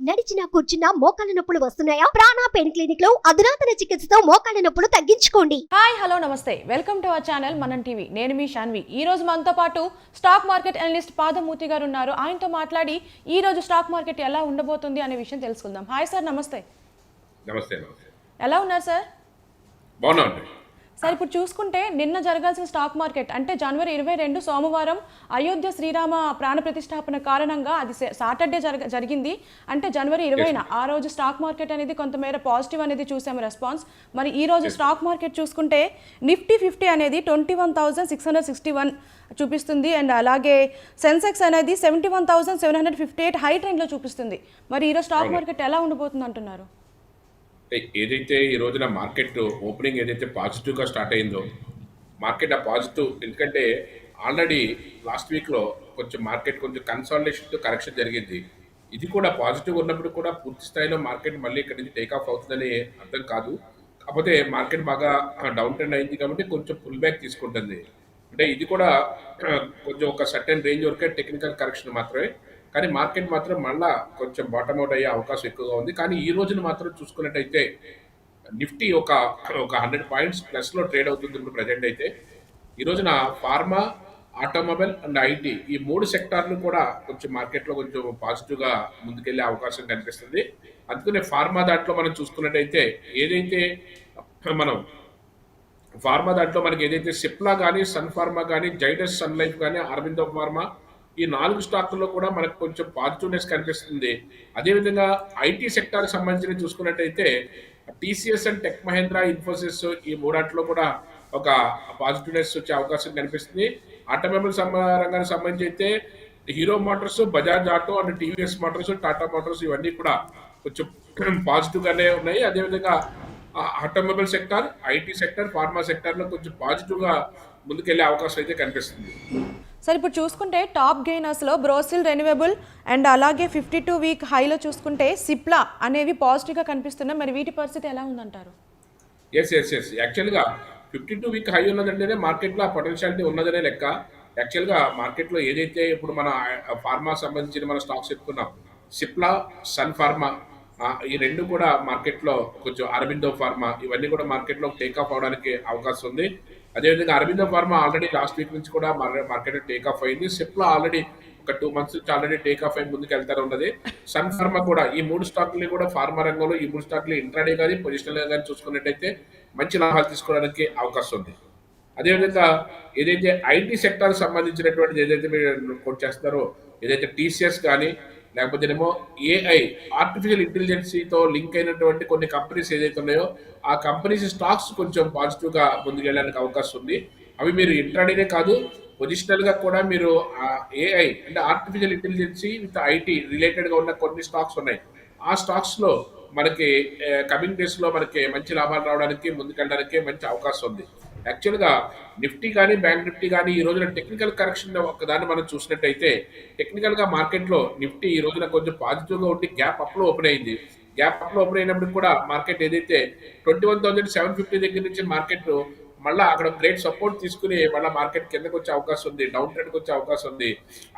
నడిచినా కూర్చున్నా మోకాళ్ళ నొప్పులు వస్తున్నాయా? ప్రాణ పెయిన్ క్లినిక్ లో అధునాతన చికిత్సతో మోకాళ్ళ నొప్పులు తగ్గించుకోండి. హాయ్ హలో నమస్తే, వెల్కమ్ టు అవర్ ఛానల్ మనం టీవీ. నేను మీ శాన్వి. ఈ రోజు మనతో పాటు స్టాక్ మార్కెట్ అనలిస్ట్ పాదమూర్తి గారు ఉన్నారు. ఆయనతో మాట్లాడి ఈ రోజు స్టాక్ మార్కెట్ ఎలా ఉండబోతుంది అనే విషయం తెలుసుకుందాం. హాయ్ సార్, నమస్తే. నమస్తే. ఎలా ఉన్నారు సార్? బాగున్నాండి సార్, ఇప్పుడు చూసుకుంటే నిన్న జరగాల్సిన స్టాక్ మార్కెట్ అంటే జనవరి 22 సోమవారం అయోధ్య శ్రీరామ ప్రాణ ప్రతిష్టాపన కారణంగా అది సాటర్డే జరిగింది. అంటే జనవరి 20న ఆ రోజు స్టాక్ మార్కెట్ అనేది కొంతమేర పాజిటివ్ అనేది చూసాము రెస్పాన్స్. మరి ఈ రోజు స్టాక్ మార్కెట్ చూసుకుంటే నిఫ్టీ 50 అనేది 21,661 చూపిస్తుంది. అండ్ అలాగే సెన్సెక్స్ అనేది 71,758 హై ట్రెండ్లో చూపిస్తుంది. మరి ఈరోజు స్టాక్ మార్కెట్ ఎలా ఉండబోతుంది అంటున్నారు? ఏదైతే ఈ రోజున మార్కెట్ ఓపెనింగ్ ఏదైతే పాజిటివ్గా స్టార్ట్ అయిందో, మార్కెట్ ఆ పాజిటివ్ ఎందుకంటే ఆల్రెడీ లాస్ట్ వీక్లో కొంచెం మార్కెట్ కొంచెం కన్సాలిడేషన్తో కరెక్షన్ జరిగింది. ఇది కూడా పాజిటివ్ ఉన్నప్పుడు కూడా పూర్తి స్థాయిలో మార్కెట్ మళ్ళీ ఇక్కడి నుంచి టేక్ ఆఫ్ అవుతుందని అర్థం కాదు. కాకపోతే మార్కెట్ బాగా డౌన్ ట్రెండ్ అయింది కాబట్టి కొంచెం పుల్ బ్యాక్ తీసుకుంటుంది. అంటే ఇది కూడా కొంచెం ఒక సర్టెన్ రేంజ్ వరకే టెక్నికల్ కరెక్షన్ మాత్రమే. కానీ మార్కెట్ మాత్రం మళ్ళా కొంచెం బాటమ్ అవుట్ అయ్యే అవకాశం ఎక్కువగా ఉంది. కానీ ఈ రోజున మాత్రం చూసుకున్నట్టయితే నిఫ్టీ ఒక 100 పాయింట్స్ ప్లస్లో ట్రేడ్ అవుతుంది ఇప్పుడు ప్రజెంట్ అయితే. ఈ రోజున ఫార్మా, ఆటోమొబైల్ అండ్ ఐటీ ఈ 3 సెక్టార్లు కూడా కొంచెం మార్కెట్లో కొంచెం పాజిటివ్గా ముందుకెళ్లే అవకాశం కనిపిస్తుంది. అందుకనే ఫార్మా దాంట్లో మనం చూసుకున్నట్టయితే ఏదైతే మనం ఫార్మా దాంట్లో మనకి ఏదైతే సిప్లా కానీ, సన్ ఫార్మా కానీ, జైడస్ సన్ లైఫ్ కానీ, అరవిందో ఫార్మా ఈ 4 స్టాకుల్లో కూడా మనకు కొంచెం పాజిటివ్నెస్ కనిపిస్తుంది. అదేవిధంగా ఐటీ సెక్టార్కి సంబంధించి చూసుకున్నట్టయితే TCS and tech Mahindra, Infosys ఈ మూడాట్లో కూడా ఒక పాజిటివ్నెస్ వచ్చే అవకాశం కనిపిస్తుంది. ఆటోమొబైల్ రంగానికి సంబంధించి అయితే hero Motors, Bajaj auto and TVS Motors, Tata Motors ఇవన్నీ కూడా కొంచెం పాజిటివ్గానే ఉన్నాయి. అదేవిధంగా automobile sector, IT sector, pharma సెక్టార్లో కొంచెం పాజిటివ్గా ముందుకెళ్లే అవకాశం అయితే కనిపిస్తుంది. సార్, ఇప్పుడు చూసుకుంటే టాప్ గెయినర్స్లో బ్రోసిల్ రెన్యూవబుల్ అండ్ అలాగే 52 వీక్ హైలో చూసుకుంటే సిప్లా అనేవి పాజిటివ్గా కనిపిస్తున్నాయి. మరి వీటి పరిస్థితి ఎలా ఉందంటారు? ఎస్ యాక్చువల్గా 52 వీక్ హై ఉన్నదంటేనే మార్కెట్లో పొటెన్షియాలిటీ ఉన్నదనే లెక్క. యాక్చువల్గా మార్కెట్లో ఏదైతే ఇప్పుడు మన ఫార్మా సంబంధించిన మన స్టాక్స్ చెప్పుకున్నాం, సిప్లా, సన్ ఫార్మా ఈ 2 కూడా మార్కెట్లో కొంచెం అరబిందో ఫార్మా ఇవన్నీ కూడా మార్కెట్లో టేక్ ఆఫ్ అవడానికి అవకాశం ఉంది. అదేవిధంగా Aurobindo pharma already last week నుంచి కూడా మార్కెట్ టేక్ ఆఫ్ అయింది. సిప్లా ఆల్రెడీ ఒక 2 మంత్స్ నుంచి ఆల్రెడీ టేక్ ఆఫ్ అయి ముందుకు వెళ్తారు ఉన్నది. సన్ ఫార్మా కూడా ఈ 3 స్టాక్లు కూడా ఫార్మా రంగంలో ఈ 3 స్టాక్లు ఇంట్రాడే కానీ పొజిషనల్గా కానీ చూసుకున్నట్టయితే మంచి లాభాలు తీసుకోవడానికి అవకాశం ఉంది. అదేవిధంగా ఏదైతే ఐటీ సెక్టార్కి సంబంధించినటువంటిది ఏదైతే మీరు కోట్ చేస్తారో ఏదైతే టీసీఎస్ కానీ లేకపోతే ఏమో ఏఐ ఆర్టిఫిషియల్ ఇంటెలిజెన్సీతో లింక్ అయినటువంటి కొన్ని కంపెనీస్ ఏదైతే ఉన్నాయో ఆ కంపెనీస్ స్టాక్స్ కొంచెం పాజిటివ్గా ముందుకెళ్ళడానికి అవకాశం ఉంది. అవి మీరు ఇంట్రాడేనే కాదు పొజిషనల్గా కూడా మీరు ఏఐ అంటే ఆర్టిఫిషియల్ ఇంటెలిజెన్సీ విత్ ఐటీ రిలేటెడ్గా ఉన్న కొన్ని స్టాక్స్ ఉన్నాయి. ఆ స్టాక్స్లో మనకి కమింగ్ డేస్లో మనకి మంచి లాభాలు రావడానికి ముందుకెళ్ళడానికి మంచి అవకాశం ఉంది. యాక్చువల్గా నిఫ్టీ కానీ బ్యాంక్ నిఫ్టీ కానీ ఈ రోజున టెక్నికల్ కరెక్షన్ ఒకదాన్ని మనం చూసినట్టయితే టెక్నికల్గా మార్కెట్లో నిఫ్టీ ఈ రోజున కొంచెం పాజిటివ్గా ఉండి గ్యాప్ అప్లో ఓపెన్ అయింది. గ్యాప్ అప్లో ఓపెన్ అయినప్పుడు కూడా మార్కెట్ ఏదైతే 21,750 దగ్గర నుంచి మార్కెట్ మళ్ళీ అక్కడ గ్రేట్ సపోర్ట్ తీసుకుని మళ్ళీ మార్కెట్ కిందకు వచ్చే అవకాశం ఉంది, డౌన్ ట్రెండ్కి వచ్చే అవకాశం ఉంది.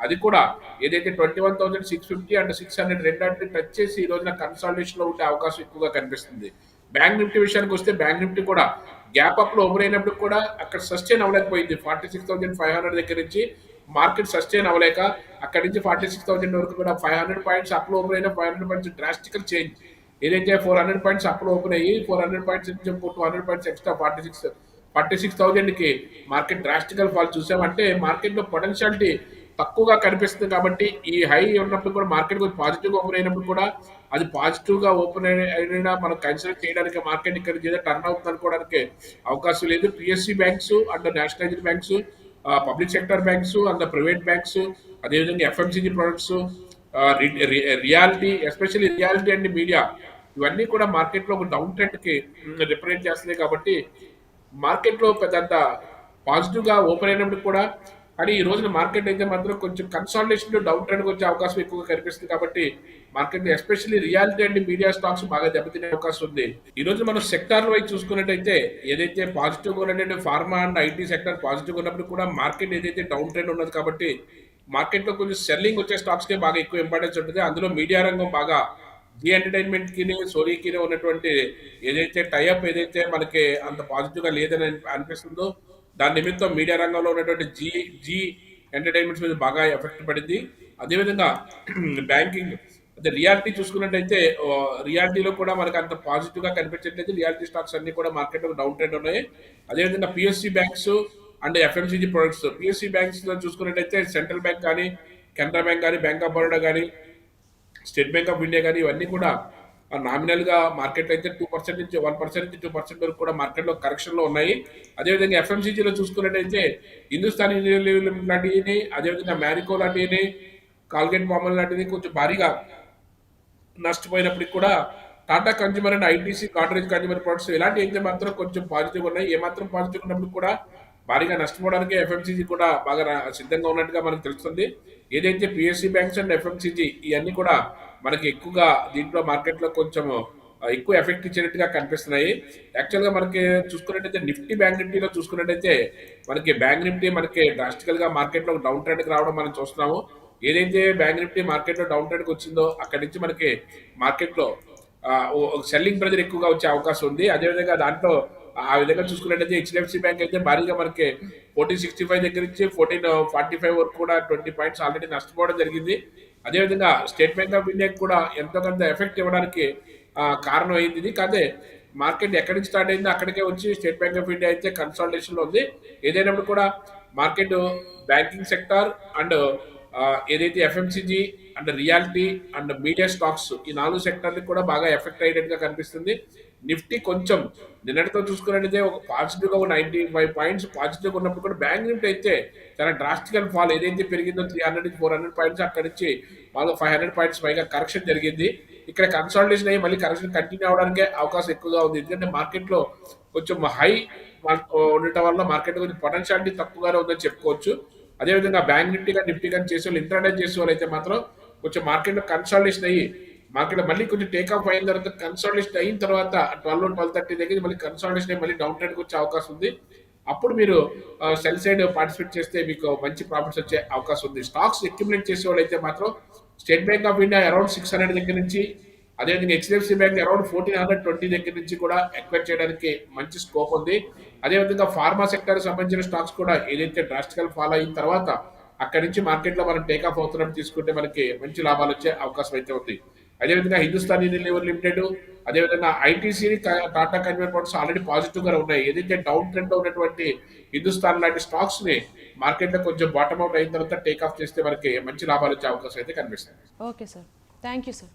అది కూడా ఏదైతే 21,650 అండ్ 600 రెండంటే టచ్ చేసి ఈ రోజున కన్సాలిడేషన్లో ఉండే అవకాశం ఎక్కువగా కనిపిస్తుంది. బ్యాంక్ నిఫ్టీ విషయానికి వస్తే బ్యాంక్ నిఫ్టీ కూడా గ్యాప్ అప్లో ఓపెన్ అయినప్పుడు కూడా అక్కడ సస్టైన్ అవ్వలేకపోయింది. 46,500 దగ్గర నుంచి మార్కెట్ సస్టైన్ అవ్వలేక అక్కడి నుంచి 46,000 వరకు కూడా 500 పాయింట్స్ అప్లో ఓపెన్ అయిన 500 పాయింట్స్ డ్రాస్టికల్ చేంజ్. ఏదైతే 400 పాయింట్స్ అప్లో ఓపెన్ అయ్యి 400 పాయింట్స్ నుంచి 200 పాయింట్స్ ఎక్స్ట్రా 46,000కి మార్కెట్ డ్రాస్టికల్ ఫాల్ చూసామంటే మార్కెట్లో పొటెన్షియాలిటీ తక్కువగా కనిపిస్తుంది. కాబట్టి ఈ హై ఉన్నప్పుడు కూడా మార్కెట్ కొంచెం పాజిటివ్గా ఓపెన్ అయినప్పుడు కూడా అది పాజిటివ్గా ఓపెన్ అయినా మనం కన్సిడర్ చేయడానికి మార్కెట్ ఇక్కడ ఏదో టర్న్ అవుతుంది అనుకోవడానికి అవకాశం లేదు. PSC banks and nationalised banks, public sector banks and private banks, అదేవిధంగా FMCG products, reality especially reality and media ఇవన్నీ కూడా మార్కెట్లో ఒక డౌన్ ట్రెండ్కి రిప్రజెంట్ చేస్తున్నాయి. కాబట్టి మార్కెట్లో పెద్దంత పాజిటివ్గా ఓపెన్ అయినప్పుడు కూడా కానీ ఈ రోజున మార్కెట్ అయితే మాత్రం కొంచెం కన్సాలిడేషన్ డౌన్ ట్రెండ్కి వచ్చే అవకాశం ఎక్కువగా కనిపిస్తుంది. కాబట్టి market especially reality and media stocks బాగా దెబ్బతినే అవకాశం ఉంది. ఈ రోజు మనం సెక్టార్ వైజ్ చూసుకున్నట్టయితే ఏదైతే పాజిటివ్గా ఉన్నటువంటి ఫార్మా అండ్ ఐటీ సెక్టర్ పాజిటివ్గా ఉన్నప్పుడు కూడా మార్కెట్ ఏదైతే డౌన్ ట్రెండ్ ఉన్నది కాబట్టి మార్కెట్లో కొంచెం సెల్లింగ్ వచ్చే స్టాక్స్కే బాగా ఎక్కువ ఇంపార్టెన్స్ ఉంటుంది. అందులో మీడియా రంగం బాగా జీ ఎంటర్టైన్మెంట్ కి సోనీకి ఉన్నటువంటి ఏదైతే టైఅప్ ఏదైతే మనకి అంత పాజిటివ్ గా లేదని అనిపిస్తుందో దాని నిమిత్తం మీడియా రంగంలో ఉన్నటువంటి జీ ఎంటర్టైన్మెంట్స్ మీద బాగా ఎఫెక్ట్ పడింది. అదేవిధంగా బ్యాంకింగ్ అదే రియాలిటీ చూసుకున్నట్టయితే రియాలిటీలో కూడా మనకు అంత పాజిటివ్ గా కనిపించట్లేదు. రియాలిటీ స్టాక్స్ అన్ని కూడా మార్కెట్ లో డౌన్ ట్రెండ్ ఉన్నాయి. అదేవిధంగా PSC banks and FMCG products, PSC banks లో చూసుకున్నట్టయితే సెంట్రల్ బ్యాంక్ కానీ, కెనరా బ్యాంక్ కానీ, బ్యాంక్ ఆఫ్ బరోడా కానీ, స్టేట్ బ్యాంక్ ఆఫ్ ఇండియా కానీ ఇవన్నీ కూడా నామినల్ గా మార్కెట్ అయితే 2% నుంచి 1% నుంచి 2% వరకు కూడా మార్కెట్ లో కరెక్షన్ లో ఉన్నాయి. అదేవిధంగా ఎఫ్ఎంసీజీలో చూసుకున్నట్టయితే హిందుస్థాన్ యూనిలీవర్ లాంటివి, అదేవిధంగా మ్యారికో లాంటివి, కాల్గేట్ పామల్ లాంటివి కొంచెం భారీగా నష్టపోయినప్పటికి కూడా టాటా కన్జ్యూమర్ అండ్ ఐటీసీ కాటరేజ్ కన్జ్యూమర్ ప్రొడక్ట్స్ ఇలాంటి అయితే మాత్రం కొంచెం పాజిటివ్ ఉన్నాయి. ఏమాత్రం పాజిటివ్ ఉన్నప్పుడు కూడా భారీగా నష్టపోవడానికి ఎఫ్ఎంసీజీ కూడా బాగా సిద్ధంగా ఉన్నట్టుగా మనకు తెలుస్తుంది. ఏదైతే పిఎస్సి బ్యాంక్స్ అండ్ ఎఫ్ఎంసీజీ ఇవన్నీ కూడా మనకి ఎక్కువగా దీంట్లో మార్కెట్ లో కొంచెం ఎక్కువ ఎఫెక్ట్ ఇచ్చినట్టుగా కనిపిస్తున్నాయి. యాక్చువల్ గా మనకి చూసుకున్నట్టయితే నిఫ్టీ బ్యాంక్ నిఫ్టీలో చూసుకున్నట్టయితే మనకి బ్యాంక్ నిఫ్టీ మనకి డ్రాస్టికల్ గా మార్కెట్ లో డౌన్ ట్రెండ్ కి రావడం మనం చూస్తున్నాము. ఏదైతే బ్యాంక్ నిఫ్టీ మార్కెట్ లో డౌన్ ట్రెండ్ కి వచ్చిందో అక్కడి నుంచి మనకి మార్కెట్ లో సెల్లింగ్ ప్రెజర్ ఎక్కువగా వచ్చే అవకాశం ఉంది. అదేవిధంగా దాంట్లో ఆ విధంగా చూసుకున్నట్టయితే హెచ్డిఎఫ్సి బ్యాంక్ అయితే భారీగా మనకి 1465 దగ్గర నుంచి 1445 వరకు కూడా 20 పాయింట్స్ ఆల్రెడీ నష్టపోవడం జరిగింది. అదేవిధంగా స్టేట్ బ్యాంక్ ఆఫ్ ఇండియా కూడా ఎంతో కొంత ఎఫెక్ట్ ఇవ్వడానికి కారణం అయింది ఇది. కాదే మార్కెట్ ఎక్కడి నుంచి స్టార్ట్ అయిందో అక్కడికే వచ్చి స్టేట్ బ్యాంక్ ఆఫ్ ఇండియా అయితే కన్సాలిడేషన్ లో ఉంది. ఏదైనప్పుడు కూడా మార్కెట్ బ్యాంకింగ్ సెక్టార్ అండ్ ఏదైతే FMCG and reality and media stocks ఈ 4 సెక్టర్లకు కూడా బాగా ఎఫెక్ట్ అయ్యేట్టుగా కనిపిస్తుంది. నిఫ్టీ కొంచెం నిన్నటితో చూసుకున్నట్టయితే ఒక పాజిటివ్ గా 95 పాయింట్స్ పాజిటివ్ గా ఉన్నప్పుడు కూడా బ్యాంక్ నిఫ్టీ అయితే చాలా డ్రాస్టికల్ ఫాల్ ఏదైతే పెరిగిందో 300 నుంచి 400 పాయింట్స్ అక్కడి నుంచి బాగా 500 పాయింట్స్ పైగా కరెక్షన్ జరిగింది. ఇక్కడ కన్సాలిడేషన్ అయ్యి మళ్ళీ కరెక్షన్ కంటిన్యూ అవడానికి అవకాశం ఎక్కువగా ఉంది. ఎందుకంటే మార్కెట్ లో కొంచెం హై ఉండటం వల్ల మార్కెట్ కొంచెం పొటెన్షియాలిటీ తక్కువగానే ఉందని చెప్పుకోవచ్చు. అదేవిధంగా బ్యాంక్ నిఫ్టీ కానీ చేసే వాళ్ళు ఇంట్రాడే చేసే వాళ్ళు అయితే మాత్రం కొంచెం మార్కెట్ లో కన్సాలిడేషన్ అయ్యి మార్కెట్ మళ్ళీ కొంచెం టేక్ ఆఫ్ అయిన తర్వాత కన్సాలిడేషన్ అయిన తర్వాత 12-12:30 దగ్గర మళ్ళీ కన్సాలిడేషన్ అయ్యి మళ్ళీ డౌన్ ట్రెండ్కి వచ్చే అవకాశం ఉంది. అప్పుడు మీరు సెల్ సైడ్ పార్టిసిపేట్ చేస్తే మీకు మంచి ప్రాఫిట్స్ వచ్చే అవకాశం ఉంది. స్టాక్స్ అక్యుములేట్ చేసే వాళ్ళు అయితే మాత్రం state bank of India around 600 దగ్గర నుంచి, అదేవిధంగా హెచ్డిఎఫ్సి బ్యాంక్ అరౌండ్ 1420 దగ్గర నుంచి కూడా ఎక్వైర్ చేయడానికి మంచి స్కోప్ ఉంది. అదేవిధంగా ఫార్మా సెక్టర్ సంబంధించిన స్టాక్స్ కూడా ఏదైతే డ్రాస్టికల్ ఫాల్ అయిన తర్వాత అక్కడి నుంచి మార్కెట్ లో మనం టేక్ ఆఫ్ అవుతున్నట్టు తీసుకుంటే మనకి మంచి లాభాలు వచ్చే అవకాశం అయితే ఉంది. అదేవిధంగా హిందుస్థాన్ యూనిలీవర్ లిమిటెడ్, అదేవిధంగా ITC Tata consumer products already positive గా ఉన్నాయి. ఏదైతే డౌన్ ట్రెండ్ లో ఉన్నటువంటి హిందుస్థాన్ లాంటి స్టాక్స్ ని మార్కెట్ లో కొంచెం బాటమ్ అవుట్ అయిన తర్వాత టేక్ ఆఫ్ చేస్తే మనకి మంచి లాభాలు వచ్చే అవకాశం అయితే కనిపిస్తుంది. Okay sir, thank you sir.